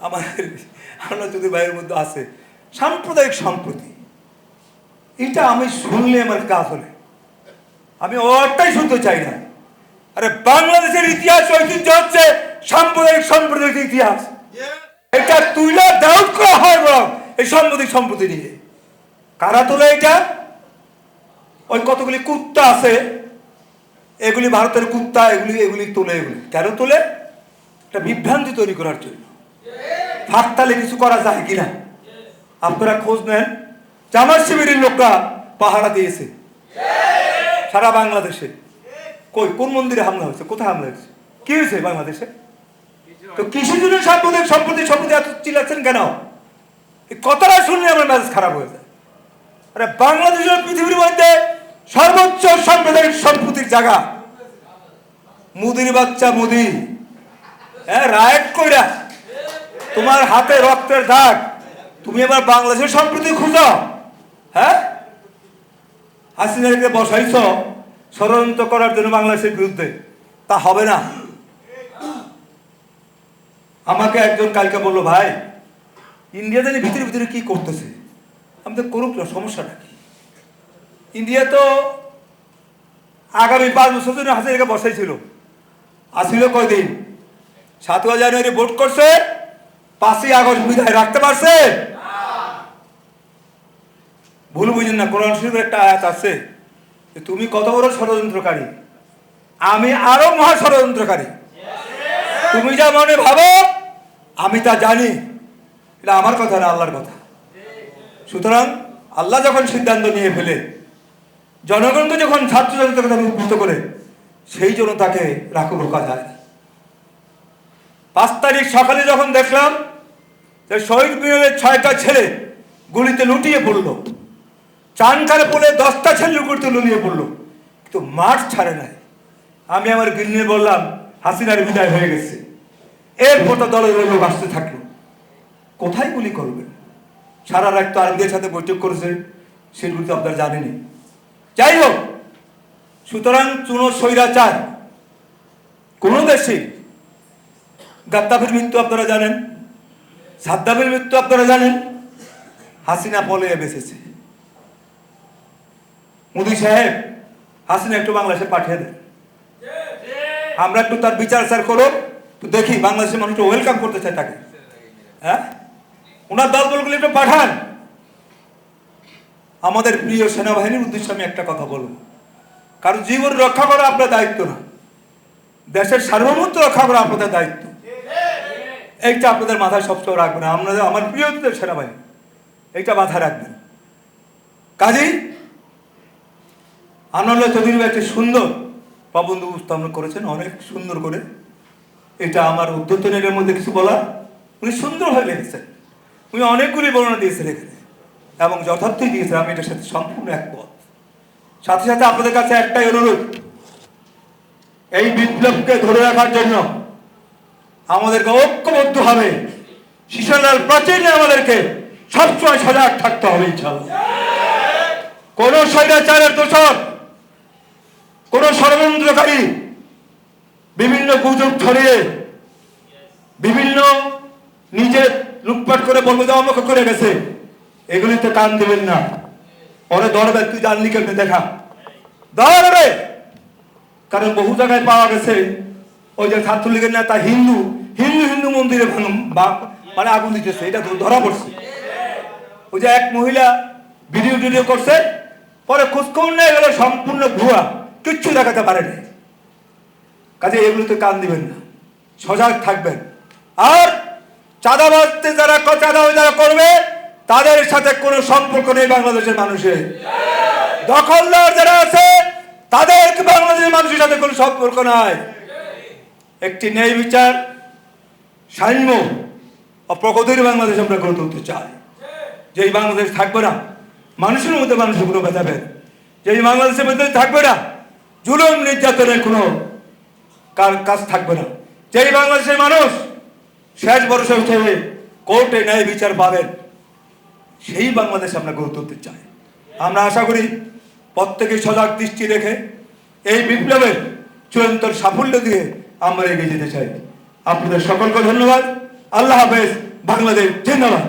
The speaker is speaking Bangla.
আমাদের আমরা যদি ভাইয়ের মধ্যে আছে সাম্প্রদায়িক সম্প্রতি, এটা আমি শুনলে আমার কাজ হলে আমি ওটাই শুনতে চাই না। আরে বাংলাদেশের ইতিহাস ঐতিহ্য হচ্ছে সাম্প্রদায়িক সম্প্রদায়িক ইতিহাস। এটা তুইলা ডাউট করা হয় বরং এই সাম্প্রদায়িক সম্প্রতি নিয়ে। কারা তোলে এটা? ওই কতগুলি কুত্তা আছে, এগুলি ভারতের কুত্তা, এগুলি তোলে। এগুলি কেন তোলে? একটা বিভ্রান্তি তৈরি করার জন্য। ফাঁকতালে কিছু করা যায় কিনা আপনারা খোঁজ নেন। জামাত শিবিরের লোকরা পাহারা দিয়েছে সারা বাংলাদেশে। কোন মন্দিরে হামলা হয়েছে, কোথায় হামলা হয়েছে, কি হয়েছে বাংলাদেশে? তো কিসের জন্য সাম্প্রদায়িক সম্প্রতি এত চিল্লাচ্ছেন কেন? এই কথাটা শুনলে আমার মেজাজ খারাপ হয়ে যায়। আরে বাংলাদেশের পৃথিবীর মধ্যে সর্বোচ্চ সাম্প্রদায়িক সম্প্রতির জায়গা। মুদির বাচ্চা মুদি, হ্যাঁ, রাইট কইরা তোমার হাতে রক্তের দাগ, তুমি এবার বাংলাদেশের সম্প্রতি খুঁজো। হ্যাঁ, হাসিনাকে বসাইছ ষড়যন্ত্র করার জন্য বাংলাদেশের বিরুদ্ধে, তা হবে না। আমাকে একজন কালকে বললো, ভাই ইন্ডিয়া জানি ভিতরে ভিতরে কি করতেছে। আমি তো করুক না, সমস্যাটা কি? ইন্ডিয়া তো আগামী 5 বছর জন্য হাসিনাকে বসাইছিল। আসিল কয়দিন? 7 জানুয়ারি ভোট করছে, 5ই আগস্ট বিদায় রাখতে পারছে? ভুল বুঝেন না, কোরআন শরীফের একটা আয়াত আছে যে তুমি কত বড় ষড়যন্ত্রকারী, আমি আরো মহা ষড়যন্ত্রকারী। তুমি যা মনে ভাবো আমি তা জানি। এটা আমার কথা না, আল্লাহর কথা। সুতরাং আল্লাহ যখন সিদ্ধান্ত নিয়ে ফেলে, জনগণকে যখন ছাত্র জনতাকে উদ্বুদ্ধ করে, সেই জন্য তাকে রোকা যায় না। 5 তারিখ সকালে যখন দেখলাম যে শহীদ মিনারের 6টা ছেলে গুলিতে লুটিয়ে পড়লো, চানখানে পড়ে 10টা ছেলে গুলিতে লুটিয়ে পড়লো, কিন্তু মাঠ ছাড়ে নাই। আমি আমার গিন্নি বললাম, হাসিনার বিদায় হয়ে গেছে। এরপর তো দলের লোক আসতে থাকলো, কোথায় গুলি করবেন? সারা রাত তো আর্মিদের সাথে বৈঠক করেছে, সেগুলো তো আপনারা জানেনি। যাই হোক, সুতরাং চুনো স্বৈরাচার কোন দেশে, গাদ্দাফির মৃত্যু আপনারা জানেন, সাদ্দামের মৃত্যু আপনারা জানেন, হাসিনা পলাইয়া বেঁচেছে। মোদি সাহেব, হাসিনা একটু বাংলাদেশে পাঠিয়ে দেন, আমরা একটু তার বিচার করো, তো দেখি বাংলাদেশের মানুষ ওয়েলকাম করতে চায় তাকে। হ্যাঁ, ওনার দলবলগুলো একটু পাঠান। আমাদের প্রিয় সেনাবাহিনীর উদ্দেশ্যে আমি একটা কথা বলবো, কারণ জীবন রক্ষা করা আপনার দায়িত্ব না, দেশের সার্বভৌমত্ব রক্ষা করা আপনাদের দায়িত্ব। এইটা আপনাদের মাথায় সবসময় রাখবেন। আপনাদের, আমার প্রিয় সেনাবাহিনী, এইটা মাথায় রাখবেন। কাজেই আনোয়ার চৌধুরী একটি সুন্দর প্রবন্ধ উপস্থাপন করেছেন, অনেক সুন্দর করে। এটা আমার উদ্যোতনের মধ্যে কিছু বলার, উনি সুন্দরভাবে লিখেছেন। উনি অনেকগুলি বর্ণনা দিয়েছেন এখানে, এবং যথার্থই দিয়েছেন। আমি এটার সাথে সম্পূর্ণ একমত। সাথে সাথে আপনাদের কাছে একটাই অনুরোধ, এই বিপ্লবকে ধরে রাখার জন্য আমাদেরকে ঐক্যবদ্ধ হবে। শিশুলাল প্রাচীনে আমাদেরকে সবসময় সজাগ থাকতে হবে। ইনশাআল্লাহ কোন স্বৈরাচারের দোষর, কোন ষড়যন্ত্রকারী বিভিন্ন গুজব ছড়িয়ে, বিভিন্ন নিজে লুটপাট করে বলবো যে অমুক করে গেছে, এগুলিতে কান দেবেন না। পরে ধরবে, তুই জানলি কেমনে, দেখা ধরবে। কারণ বহু জায়গায় পাওয়া গেছে ওই যে ছাত্রলীগের নেতা হিন্দু মন্দিরে মানে আগুন দিতেছে, এটা ধরা পড়ছে। ওই যে এক মহিলা ভিডিও করছে, পরে খোঁজখবর নিয়ে গেল সম্পূর্ণ ভুয়া, কিচ্ছু দেখাতে পারেনি। কাজে এগুলোতে কান দিবেন না, সজাগ থাকবেন। আর চাঁদাবাজতে যারা করবে তাদের সাথে কোনো সম্পর্ক নেই বাংলাদেশের মানুষের। দখলদার যারা আছে তাদের বাংলাদেশের মানুষের সাথে কোনো সম্পর্ক নাই। একটি ন্যায় বিচার, সাম্য ও প্রগতির বাংলাদেশ আমরা গড়ে তুলতে চাই। যেই বাংলাদেশ থাকবে না মানুষের মধ্যে মানুষের কোনো ভেদাভেদ, যেই বাংলাদেশের মধ্যে থাকবে না জুলুম নির্যাতনের কোনো কাজ থাকবে না, যেই বাংলাদেশের মানুষ শেষ ভরসা হিসেবে কোর্টে ন্যায় বিচার পাবেন, সেই বাংলাদেশ আমরা গড়ে তুলতে চাই। আমরা আশা করি প্রত্যেকে সজাগ দৃষ্টি রেখে এই বিপ্লবের চূড়ান্ত সাফল্য দিয়ে আমরা এগিয়ে যেতে চাই। আপনাদের সকলকে ধন্যবাদ। আল্লাহ হাফেজ। বাংলাদেশ জিন্দাবাদ।